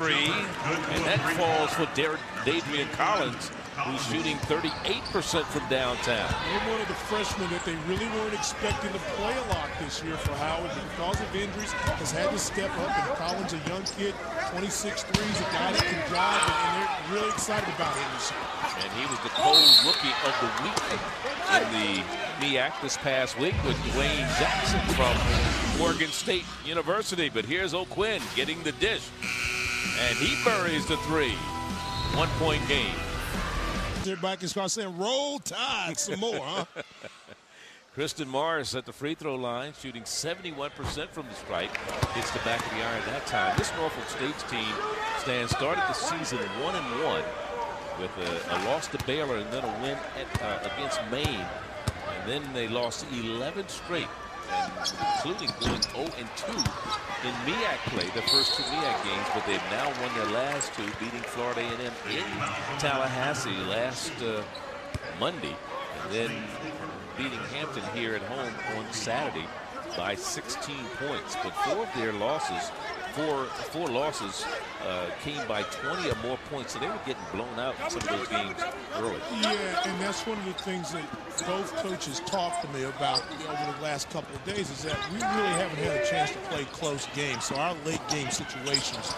Three, and that falls for Dadrian Collins, who's shooting 38% from downtown. They're one of the freshmen that they really weren't expecting to play a lot this year for Howard, but because of injuries, has had to step up. And Collins, a young kid, 26 threes, a guy that can drive, and they're really excited about him this year. And he was the Cold Rookie of the Week in the MEAC this past week with Dwayne Jackson from Morgan State University. But here's O'Quinn getting the dish. And he buries the three. 1-point game. They're back and start saying, roll tide some more, huh? Kristen Morris at the free throw line, shooting 71% from the stripe. Hits the back of the iron that time. This Norfolk State's team started the season 1-1 with a loss to Baylor and then a win against Maine. And then they lost 11 straight, including going 0-2 in MEAC play, the first two MEAC games, but they've now won their last two, beating Florida A&M in Tallahassee last Monday, and then beating Hampton here at home on Saturday by 16 points. But four losses came by 20 or more points, so they were getting blown out in some of those games early. Yeah, and that's one of the things that both coaches talked to me about over the last couple of days, is that we really haven't had a chance to play close games. So our late game situations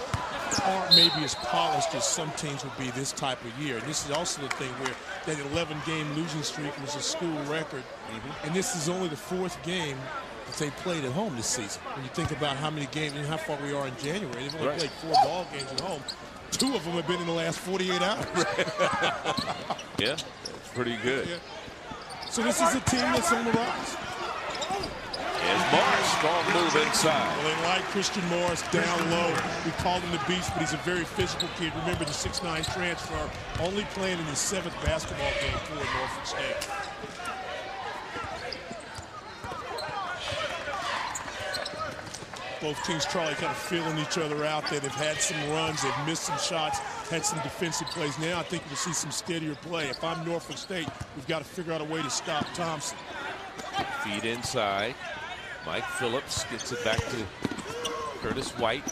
aren't maybe as polished as some teams would be this type of year. And this is also the thing where that 11-game losing streak was a school record, and this is only the fourth game that they played at home this season. When you think about how many games and how far we are in January, they've only played 4 ball games at home. 2 of them have been in the last 48 hours. Yeah, that's pretty good. Yeah. So this is a team that's on the rise. As Morris, strong move inside. Well, they like Christian Morris down low. We call him the Beast, but he's a very physical kid. Remember, the 6'9" transfer, only playing in his 7th basketball game for Norfolk State. Both teams, Charlie, kind of feeling each other out there. They've had some runs, they've missed some shots, had some defensive plays. Now I think we'll see some steadier play. If I'm Norfolk State, we've got to figure out a way to stop Thompson. Feed inside. Mike Phillips gets it back to Curtis White.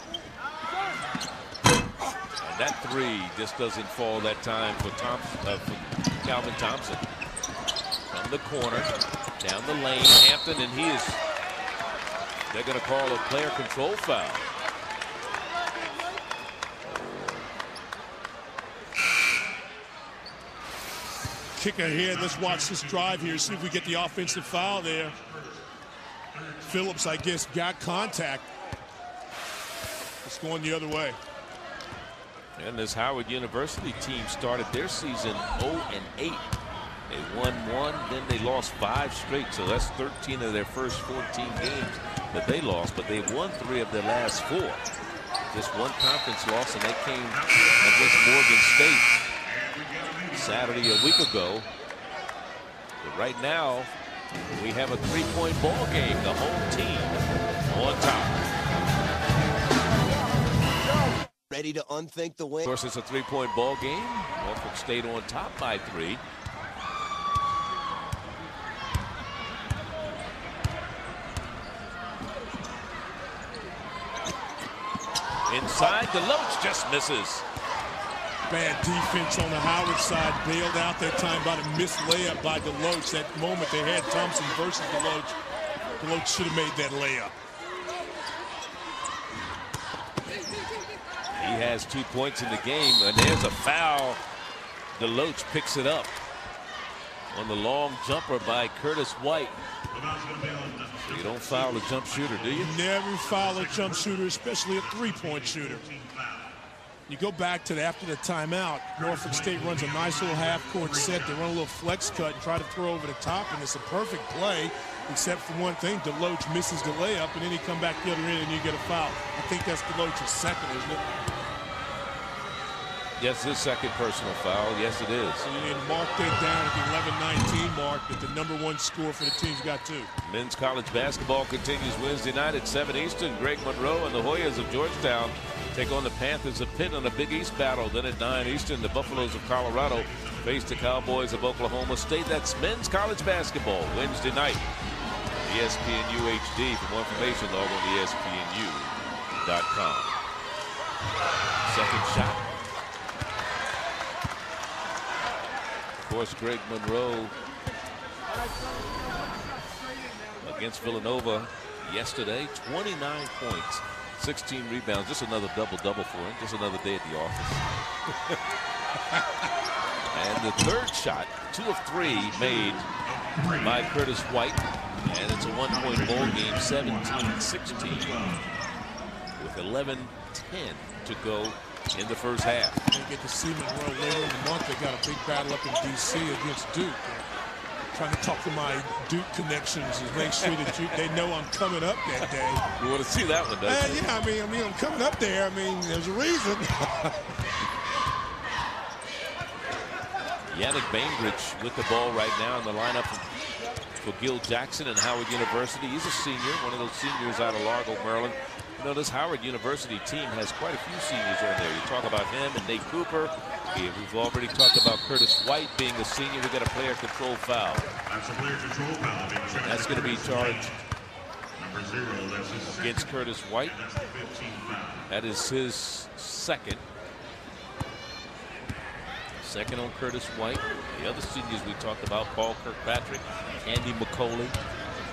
And that three just doesn't fall that time for Calvin Thompson. From the corner, down the lane, Hampton, and they're going to call a player control foul. Kick ahead. Let's watch this drive here, see if we get the offensive foul there. Phillips, I guess, got contact. It's going the other way. And this Howard University team started their season 0-8. They won 1, then they lost 5 straight, so that's 13 of their first 14 games that they lost, but they've won 3 of their last 4. Just one conference loss, and that came against Morgan State Saturday a week ago. But right now, we have a 3-point ball game. The home team on top. Ready to unthink the win. Of course, it's a 3-point ball game. Norfolk State on top by 3. Inside, DeLoach just misses. Bad defense on the Howard side, bailed out that time by the missed layup by DeLoach. That moment they had Thompson versus DeLoach. DeLoach should have made that layup. He has 2 points in the game, and there's a foul. DeLoach picks it up on the long jumper by Curtis White. So you don't foul a jump shooter, do you? Never foul a jump shooter, especially a 3-point shooter. You go back to after the timeout, Norfolk State runs a nice little half-court set. They run a little flex cut and try to throw over the top, and it's a perfect play, except for one thing. DeLoach misses the layup, and then he come back the other end, and you get a foul. I think that's DeLoach's second, isn't it? Yes, his second personal foul. Yes, it is. So you need to mark that down at the 11-19 mark, that the #1 score for the team's got 2. Men's college basketball continues Wednesday night at 7 Eastern. Greg Monroe and the Hoyas of Georgetown take on the Panthers of Pitt on a Big East battle. Then at 9 Eastern, the Buffaloes of Colorado face the Cowboys of Oklahoma State. That's men's college basketball Wednesday night. ESPNU HD. For more information, log on to ESPNU.com. Second shot. Of course, Greg Monroe against Villanova yesterday. 29 points, 16 rebounds. Just another double-double for him. Just another day at the office. And the third shot, 2 of 3 made by Curtis White. And it's a 1-point ball game, 17-16. With 11-10 to go in the first half. They get to see Monroe later in the month. They got a big battle up in D.C. against Duke. They're trying to talk to my Duke connections and make sure that they know I'm coming up that day. You want to see that one, don't you? Yeah, I mean, I'm coming up there. I mean, there's a reason. Yannick Bainbridge with the ball right now in the lineup for Gil Jackson and Howard University. He's a senior, one of those seniors out of Largo, Maryland. You know, this Howard University team has quite a few seniors on there. You talk about him and Nate Cooper. We've already talked about Curtis White being a senior. We got a player control foul. That's a player control foul. And that's going to be charged against Curtis White. That is his second. Second on Curtis White. The other seniors we talked about, Paul Kirkpatrick, Andy McCauley,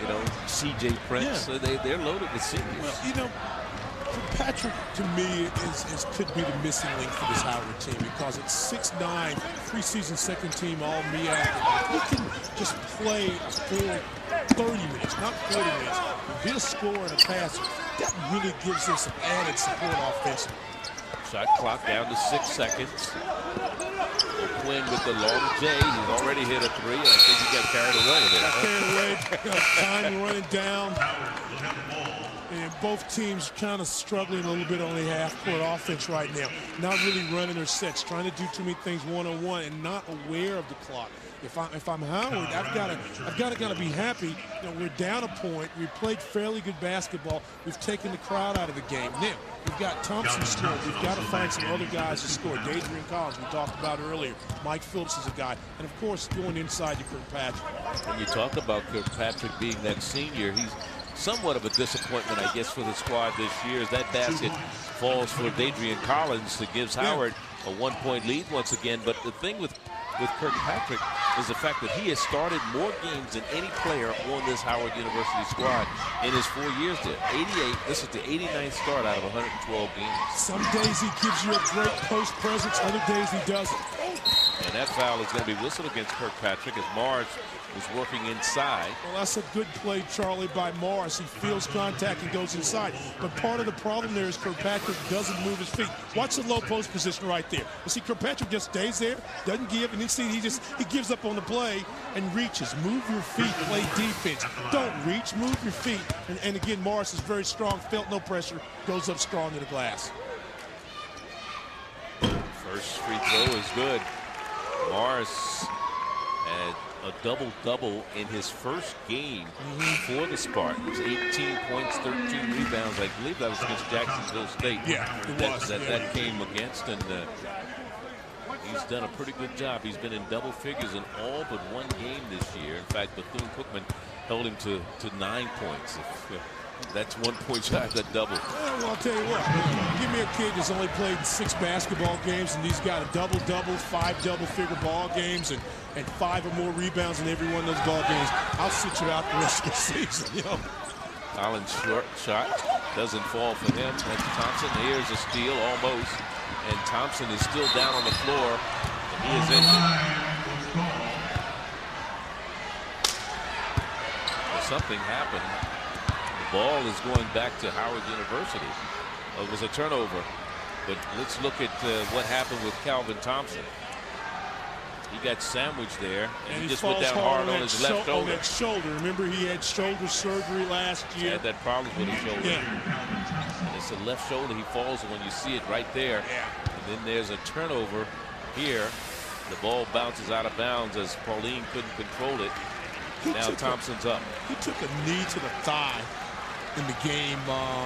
you know, C.J. Prince. Yeah. So they're loaded with seniors. Well, you know, Kirkpatrick, to me, could be the missing link for this Howard team because at 6'9", preseason second team All-MEAC, he can just play for 30 minutes, not 40 minutes. Be a scorer and a passer. That really gives him some added support offensively. Shot clock down to 6 seconds. Quinn with the long J. He's already hit a 3, and I think he got carried away there. Time running down. And both teams kind of struggling a little bit on the half-court offense right now. Not really running their sets, trying to do too many things one-on-one and not aware of the clock. If I'm Howard, I've got to be happy. You know, we're down a point. We played fairly good basketball. We've taken the crowd out of the game. Now, we've got Thompson scoring. We've got to find some other guys to score. Adrian Collins, we talked about earlier. Mike Phillips is a guy. And, of course, going inside to Kirkpatrick. When you talk about Kirkpatrick being that senior, he's somewhat of a disappointment, I guess, for the squad this year as that basket falls for Adrian Collins that gives Howard a 1-point lead once again. But the thing with Kirkpatrick is the fact that he has started more games than any player on this Howard University squad in his 4 years there. 88, this is the 89th start out of 112 games. Some days he gives you a great post presence, other days he doesn't. And that foul is going to be whistled against Kirkpatrick as Mars was working inside. Well, that's a good play, Charlie, by Morris. He feels contact and goes inside. But part of the problem there is Kirkpatrick doesn't move his feet. Watch the low post position right there. You see, Kirkpatrick just stays there, doesn't give, and then see he gives up on the play and reaches. Move your feet, play defense. Don't reach, move your feet. And again, Morris is very strong, felt no pressure, goes up strong to the glass. First free throw is good. Morris had a double-double in his first game for the Spartans. 18 points, 13 rebounds. I believe that was against Jacksonville State. Yeah, it was. That came against, and he's done a pretty good job. He's been in double figures in all but one game this year. In fact, Bethune-Cookman held him to 9 points. That's 1 point shy of that double. Well, I'll tell you what. Give me a kid that's only played in 6 basketball games, and he's got a double-double, 5 double-figure ball games, and 5 or more rebounds in every one of those ball games. I'll sit you out the rest of the season, you know. Collins' short shot doesn't fall for him. That's Thompson. Here's a steal almost. And Thompson is still down on the floor. And he is injured. Well, something happened. The ball is going back to Howard University. It was a turnover. But let's look at what happened with Calvin Thompson. He got sandwiched there, and he just went down hard on his left shoulder. On that shoulder. Remember, he had shoulder surgery last year. He had that problem with his shoulder. Yeah. And it's the left shoulder he falls on when you see it right there. Yeah. And then there's a turnover here. The ball bounces out of bounds as Pauline couldn't control it. Now Thompson's up. He took a knee to the thigh in the game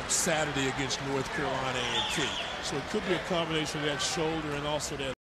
Saturday against North Carolina A&T. So it could be a combination of that shoulder and also that